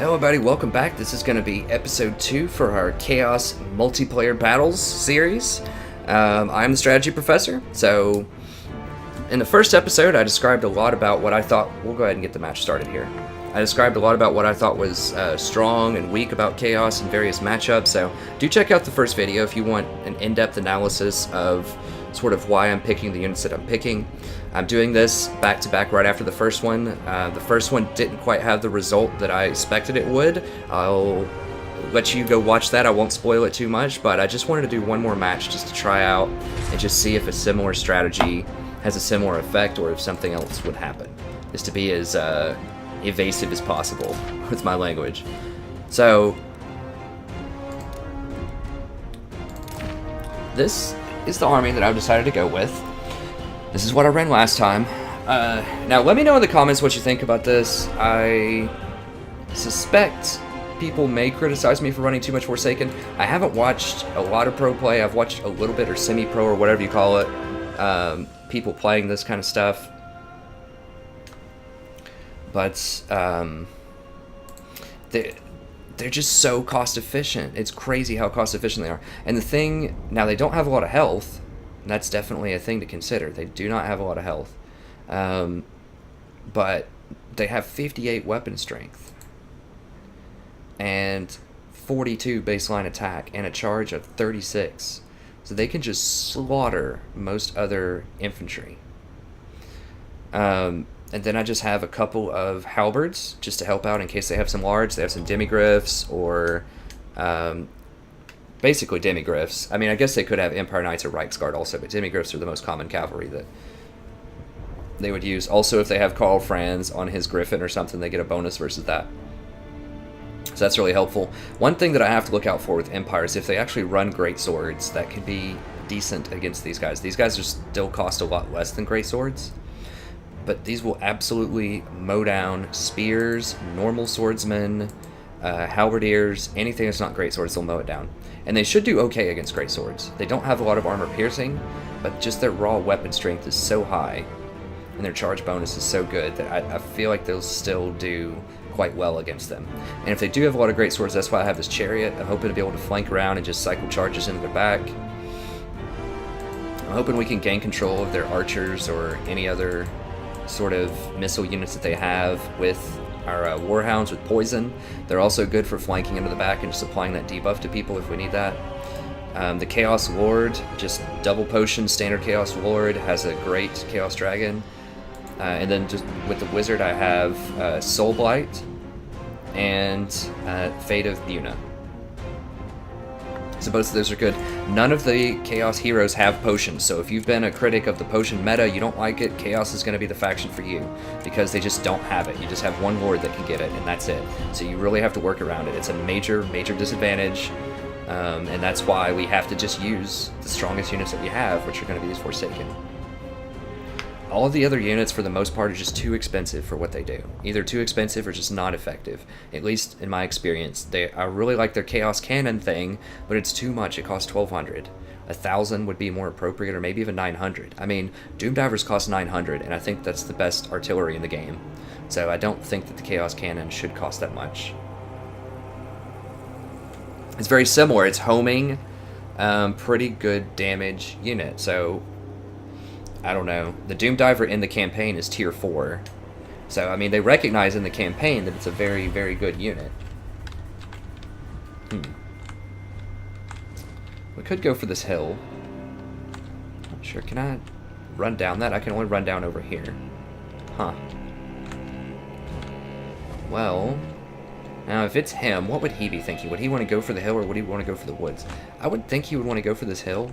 Hello everybody, welcome back. This is going to be episode 2 for our Chaos Multiplayer Battles series. I'm the Strategy Professor, so in the first episode I described a lot about what I thought, we'll go ahead and get the match started here. I described a lot about what I thought was strong and weak about Chaos in various matchups, so do check out the first video if you want an in-depth analysis of sort of why I'm picking the units that I'm picking. I'm doing this back-to-back right after the first one. The first one didn't quite have the result that I expected it would. I'll let you go watch that. I won't spoil it too much, but I just wanted to do one more match just to try out and just see if a similar strategy has a similar effect or if something else would happen. Just to be as evasive as possible with my language. So, this is the army that I've decided to go with. This is what I ran last time. Now, let me know in the comments what you think about this. I suspect people may criticize me for running too much Forsaken. I haven't watched a lot of pro play. I've watched a little bit, or semi-pro, or whatever you call it. People playing this kind of stuff. But, they're just so cost efficient. It's crazy how cost efficient they are. And the thing, now they don't have a lot of health. And that's definitely a thing to consider. They do not have a lot of health. But they have 58 weapon strength. And 42 baseline attack. And a charge of 36. So they can just slaughter most other infantry. And then I just have a couple of halberds just to help out in case they have some large. They have some demigriffs or basically demigriffs. I mean, I guess they could have Empire Knights or Reichsguard also, but demigriffs are the most common cavalry that they would use. Also, if they have Karl Franz on his Griffin or something, they get a bonus versus that. So that's really helpful. One thing that I have to look out for with Empire is if they actually run great swords, that can be decent against these guys. These guys are still cost a lot less than great swords. But these will absolutely mow down spears, normal swordsmen, halberdiers, anything that's not great swords, they'll mow it down. And they should do okay against great swords. They don't have a lot of armor piercing, but just their raw weapon strength is so high, and their charge bonus is so good that I feel like they'll still do quite well against them. And if they do have a lot of great swords, that's why I have this chariot. I'm hoping to be able to flank around and just cycle charges into their back. I'm hoping we can gain control of their archers or any other sort of missile units that they have with our Warhounds with poison. They're also good for flanking into the back and just applying that debuff to people if we need that. The Chaos Lord, just double potion, standard Chaos Lord, has a great Chaos Dragon. And then just with the Wizard I have Soul Blight and Fate of Buna. So both of those are good. None of the Chaos heroes have potions, so if you've been a critic of the potion meta, you don't like it, Chaos is going to be the faction for you, because they just don't have it. You just have one lord that can get it, and that's it. So you really have to work around it. It's a major, major disadvantage, and that's why we have to just use the strongest units that we have, which are going to be these Forsaken. All of the other units, for the most part, are just too expensive for what they do. Either too expensive or just not effective. At least in my experience. I really like their Chaos Cannon thing, but it's too much. It costs 1,200. 1,000 would be more appropriate, or maybe even 900. I mean, Doom Divers cost 900, and I think that's the best artillery in the game. So I don't think that the Chaos Cannon should cost that much. It's very similar. It's homing, pretty good damage unit. So I don't know. The Doom Diver in the campaign is tier 4. So, I mean, they recognize in the campaign that it's a very, very good unit. We could go for this hill. Not sure. Can I run down that? I can only run down over here. Huh. Well, now if it's him, what would he be thinking? Would he want to go for the hill or would he want to go for the woods? I would think he would want to go for this hill.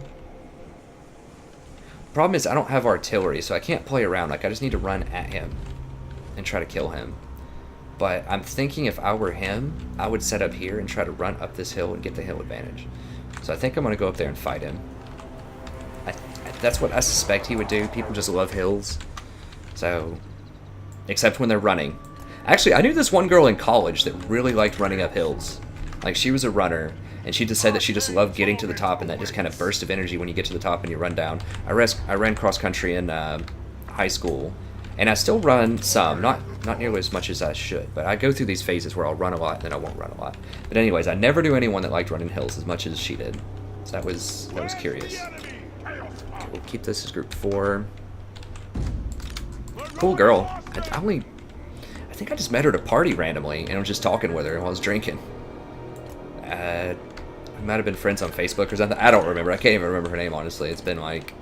Problem is, I don't have artillery, so I can't play around. Like, I just need to run at him and try to kill him. But I'm thinking if I were him, I would set up here and try to run up this hill and get the hill advantage. So I think I'm going to go up there and fight him. That's what I suspect he would do. People just love hills. So, except when they're running. Actually, I knew this one girl in college that really liked running up hills. Like, she was a runner. And she just said that she just loved getting to the top and that just kind of burst of energy when you get to the top and you run down. I ran cross country in high school, And I still run some, not nearly as much as I should, but I go through these phases where I'll run a lot and then I won't run a lot. But anyways, I never knew anyone that liked running hills as much as she did. So that was curious. We'll keep this as group 4. Cool girl. I think I just met her at a party randomly and I was just talking with her while I was drinking. We might have been friends on Facebook or something. I don't remember. I can't even remember her name, honestly. It's been like,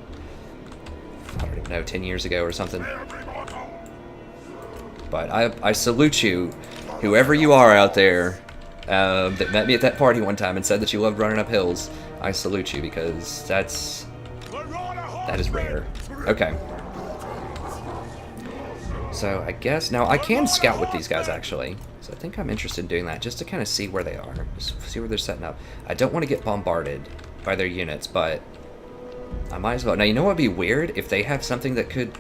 I don't even know, 10 years ago or something. But I salute you, whoever you are out there, that met me at that party one time and said that you loved running up hills. I salute you, because that is rare. Okay. So I guess now I can scout with these guys, actually. So I think I'm interested in doing that just to kind of see where they are, just see where they're setting up. I don't want to get bombarded by their units, but I might as well. Now, you know what would be weird? If they have something that could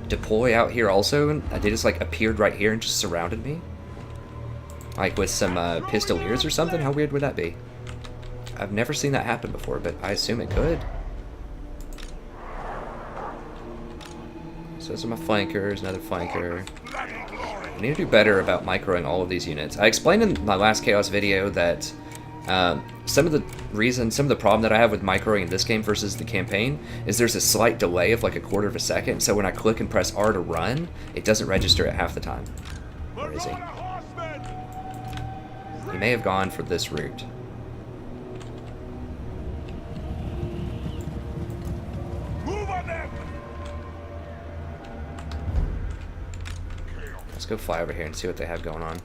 deploy out here also, and they just like appeared right here and just surrounded me, like with some pistoliers or something. How weird would that be? I've never seen that happen before, but I assume it could. So those are my flankers, another flanker. I need to do better about microing all of these units. I explained in my last Chaos video that some of the problem that I have with microing in this game versus the campaign is there's a slight delay of like 1/4 of a second, so when I click and press R to run, it doesn't register at half the time. Where is he? He may have gone for this route. Let's go fly over here and see what they have going on.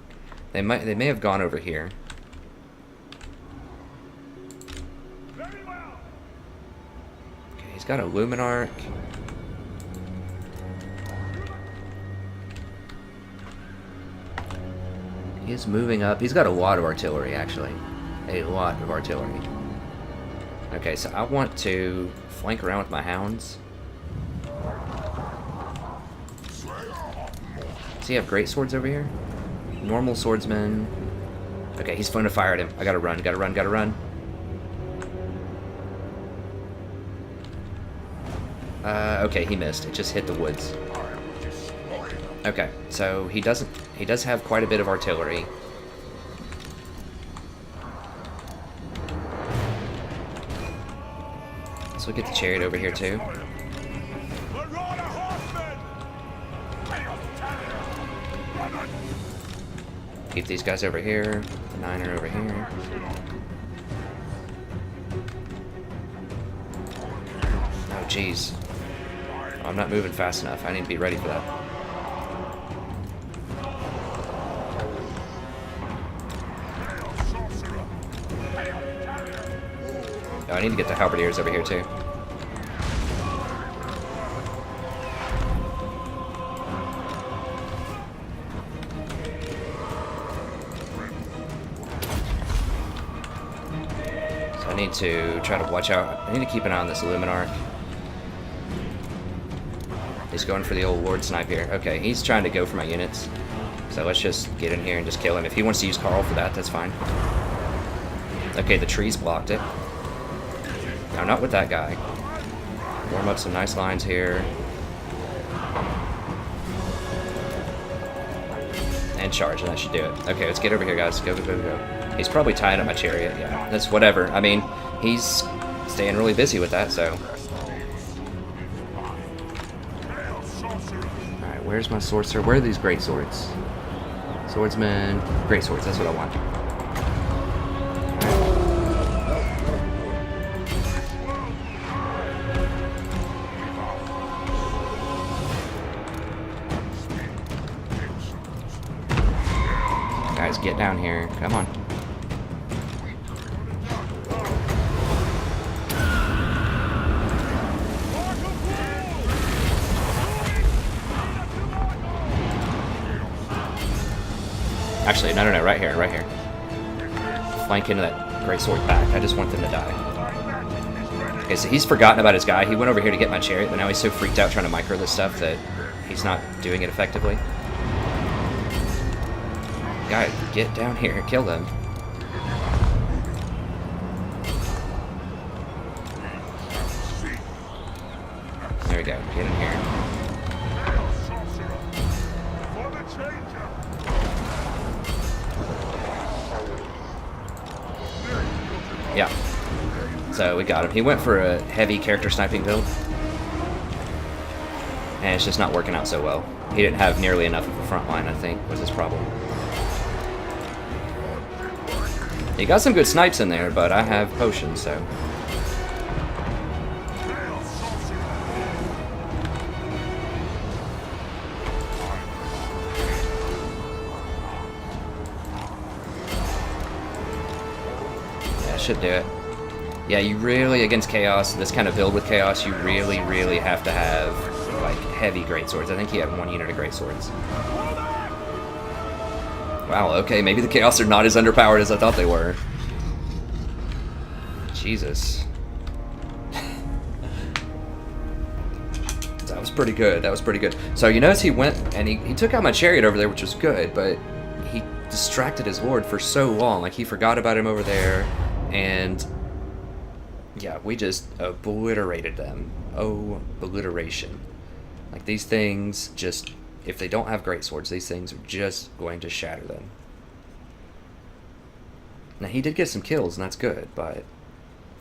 They may have gone over here. Okay, he's got a Luminarch. He is moving up. He's got a lot of artillery, actually. A lot of artillery. Okay, so I want to flank around with my hounds. Does he have great swords over here? Normal swordsman. Okay, he's going to fire at him. I gotta run, gotta run, gotta run. Okay, he missed. It just hit the woods. Okay, so he does have quite a bit of artillery. So we'll get the chariot over here too. Keep these guys over here. The 9 are over here. Oh, jeez. Oh, I'm not moving fast enough. I need to be ready for that. Oh, I need to get the halberdiers over here too. So I need to try to watch out. I need to keep an eye on this Luminarch. He's going for the old Lord Snipe here. Okay, he's trying to go for my units. So let's just get in here and just kill him. If he wants to use Carl for that, that's fine. Okay, the trees blocked it. No, not with that guy. Warm up some nice lines here. And charge, and that should do it. Okay, let's get over here, guys. Go, go, go, go. He's probably tying up my chariot. Yeah, that's whatever. I mean, he's staying really busy with that, so. Alright, where's my sorcerer? Where are these great swords? Swordsman. Great swords, that's what I want. Guys, get down here. Come on. Actually, no, right here, right here. Flank into that great sword back. I just want them to die. Okay, so he's forgotten about his guy. He went over here to get my chariot, but now he's so freaked out trying to micro this stuff that he's not doing it effectively. Guy, get down here, kill them. There we go, get in here. So we got him. He went for a heavy character sniping build. And it's just not working out so well. He didn't have nearly enough of a front line, I think, was his problem. He got some good snipes in there, but I have potions, so... yeah, should do it. Yeah, you really, against Chaos, this kind of build with Chaos, you really, really have to have, like, heavy greatswords. I think he had 1 unit of greatswords. Wow, okay, maybe the Chaos are not as underpowered as I thought they were. Jesus. That was pretty good, that was pretty good. So you notice he went, and he took out my chariot over there, which was good, but he distracted his lord for so long. Like, he forgot about him over there, and... yeah, we just obliterated them. Oh, obliteration. Like, these things just... if they don't have great swords, these things are just going to shatter them. Now, he did get some kills, and that's good, but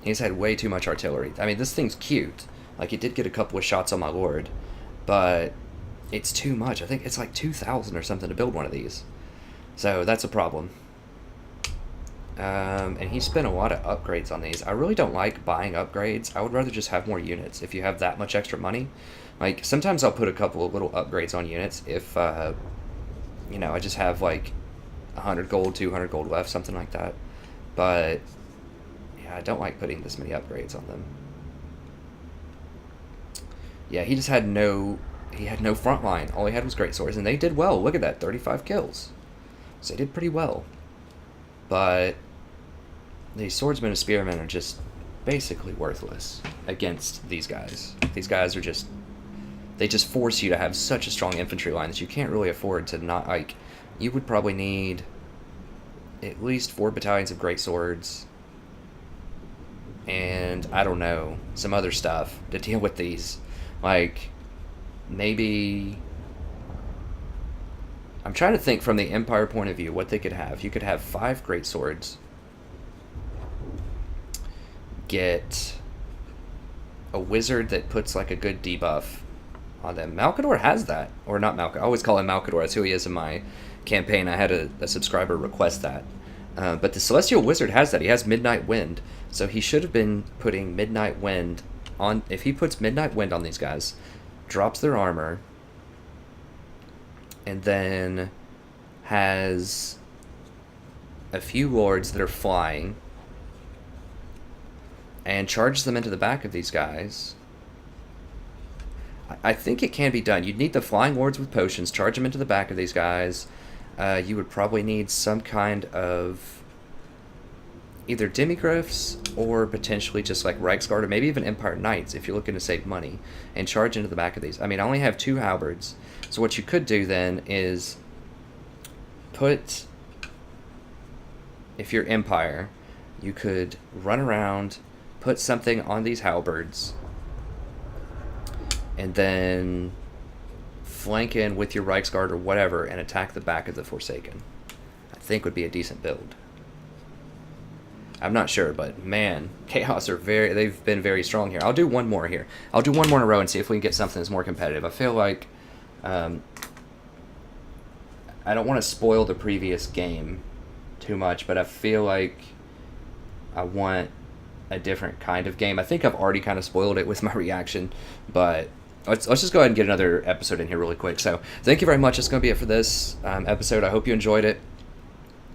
he's had way too much artillery. I mean, this thing's cute. Like, he did get a couple of shots on my lord, but it's too much. I think it's like 2,000 or something to build one of these. So, that's a problem. And he spent a lot of upgrades on these. I really don't like buying upgrades. I would rather just have more units if you have that much extra money. Like, sometimes I'll put a couple of little upgrades on units if, you know, I just have, like, 100 gold, 200 gold left, something like that. But, yeah, I don't like putting this many upgrades on them. Yeah, he just had no... he had no front line. All he had was great swords, and they did well. Look at that, 35 kills. So they did pretty well. But... these swordsmen and spearmen are just basically worthless against these guys. These guys are just... they just force you to have such a strong infantry line that you can't really afford to not, like... you would probably need at least 4 battalions of great swords. And, I don't know, some other stuff to deal with these. Like, maybe... I'm trying to think from the Empire point of view what they could have. You could have 5 great swords. Get a wizard that puts like a good debuff on them. Malkador has that. Or not Malkador. I always call him Malkador. That's who he is in my campaign. I had a subscriber request that. But the Celestial Wizard has that. He has Midnight Wind. So he should have been putting Midnight Wind on... if he puts Midnight Wind on these guys, drops their armor, and then has a few lords that are flying, and charges them into the back of these guys. I think it can be done. You'd need the flying lords with potions, charge them into the back of these guys. You would probably need some kind of either demigriffs or potentially just like Reichsguard or maybe even Empire Knights if you're looking to save money, and charge into the back of these. I mean, I only have 2 halberds, so what you could do then is put, if you're Empire, you could run around, put something on these halberds, and then flank in with your Reichsguard or whatever and attack the back of the Forsaken. I think would be a decent build. I'm not sure, but man, Chaos are they've been very strong here. I'll do one more here. I'll do one more in a row and see if we can get something that's more competitive. I feel like I don't want to spoil the previous game too much, but I feel like I want a different kind of game. I think I've already kind of spoiled it with my reaction, but let's just go ahead and get another episode in here really quick. So thank you very much. That's going to be it for this episode. I hope you enjoyed it.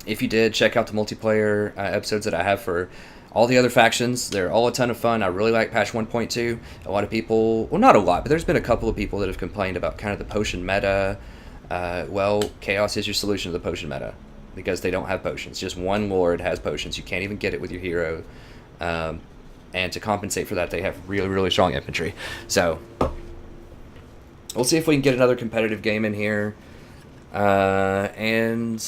If you did, check out the multiplayer episodes that I have for all the other factions. They're all a ton of fun. I really like patch 1.2. A lot of people, well, not a lot, but there's been a couple of people that have complained about kind of the potion meta. Well, Chaos is your solution to the potion meta because they don't have potions. Just one lord has potions. You can't even get it with your hero. And to compensate for that, they have really, really strong infantry. So we'll see if we can get another competitive game in here. And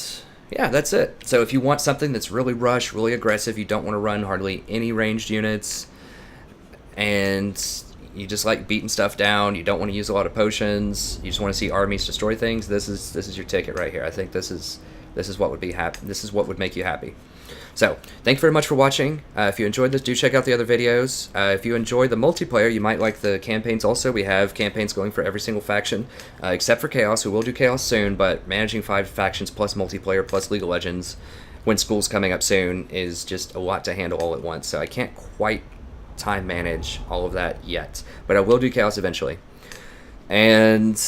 yeah, that's it. So if you want something that's really rush, really aggressive, you don't want to run hardly any ranged units, and you just like beating stuff down, you don't want to use a lot of potions, you just want to see armies destroy things, this is your ticket right here. I think this is what would be happy. This is what would make you happy. So, thank you very much for watching. If you enjoyed this, do check out the other videos. If you enjoy the multiplayer, you might like the campaigns also. We have campaigns going for every single faction, except for Chaos. We will do Chaos soon, but managing 5 factions plus multiplayer plus League of Legends when school's coming up soon is just a lot to handle all at once. So I can't quite time manage all of that yet, but I will do Chaos eventually. And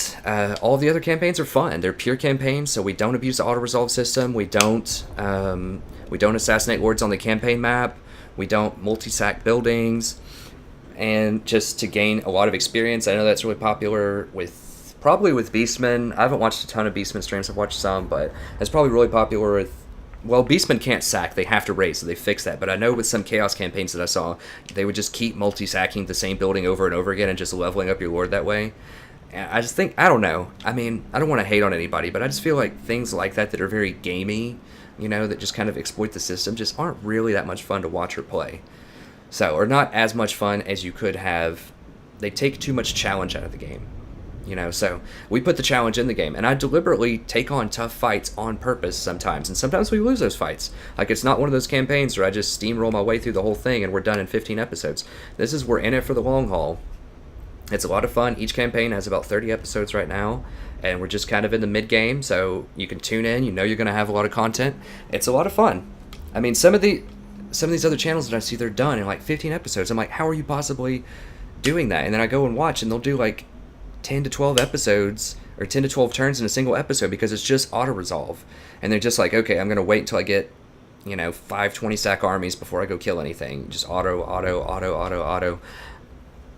all of the other campaigns are fun. They're pure campaigns, so we don't abuse the auto-resolve system. We don't assassinate lords on the campaign map. We don't multi-sack buildings. And just to gain a lot of experience, I know that's really popular probably with Beastmen. I haven't watched a ton of Beastmen streams. I've watched some, but it's probably really popular with... Well, Beastmen can't sack. They have to raise, so they fixed that. But I know with some Chaos campaigns that I saw, they would just keep multi-sacking the same building over and over again and just leveling up your lord that way. I just think, I don't know. I mean, I don't want to hate on anybody, but I just feel like things like that are very gamey, you know, that just kind of exploit the system, just aren't really that much fun to watch or play. So, or not as much fun as you could have. They take too much challenge out of the game, you know. So, we put the challenge in the game, and I deliberately take on tough fights on purpose sometimes, and sometimes we lose those fights. Like, it's not one of those campaigns where I just steamroll my way through the whole thing and we're done in 15 episodes. This is, we're in it for the long haul. It's a lot of fun. Each campaign has about 30 episodes right now, and we're just kind of in the mid-game, so you can tune in. You know you're going to have a lot of content. It's a lot of fun. I mean, some of these other channels that I see, they're done in like 15 episodes. I'm like, how are you possibly doing that? And then I go and watch, and they'll do like 10 to 12 episodes, or 10 to 12 turns in a single episode, because it's just auto-resolve. And they're just like, okay, I'm going to wait until I get, you know, 5 20-sack armies before I go kill anything. Just auto.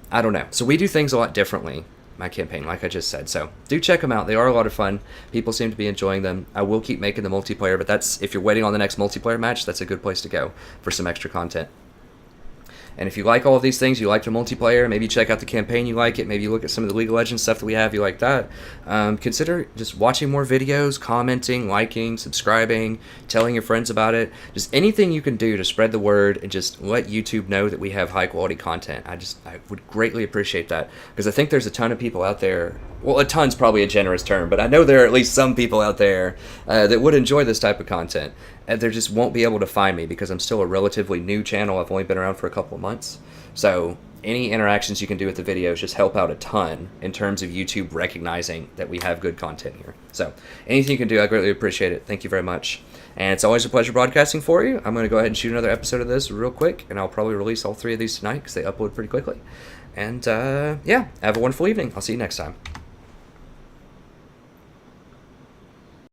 I don't know. So we do things a lot differently, my campaign, like I just said. So do check them out. They are a lot of fun. People seem to be enjoying them. I will keep making the multiplayer, but that's, if you're waiting on the next multiplayer match, that's a good place to go for some extra content. And if you like all of these things, you like the multiplayer, maybe check out the campaign, you like it, maybe you look at some of the League of Legends stuff that we have, you like that, consider just watching more videos, commenting, liking, subscribing, telling your friends about it. Just anything you can do to spread the word and just let YouTube know that we have high quality content. I would greatly appreciate that, because I think there's a ton of people out there. Well, a ton's probably a generous term, but I know there are at least some people out there that would enjoy this type of content. And they just won't be able to find me because I'm still a relatively new channel. I've only been around for a couple of months. So any interactions you can do with the videos just help out a ton in terms of YouTube recognizing that we have good content here. So anything you can do, I greatly appreciate it. Thank you very much. And it's always a pleasure broadcasting for you. I'm going to go ahead and shoot another episode of this real quick, and I'll probably release all 3 of these tonight because they upload pretty quickly. And yeah, have a wonderful evening. I'll see you next time.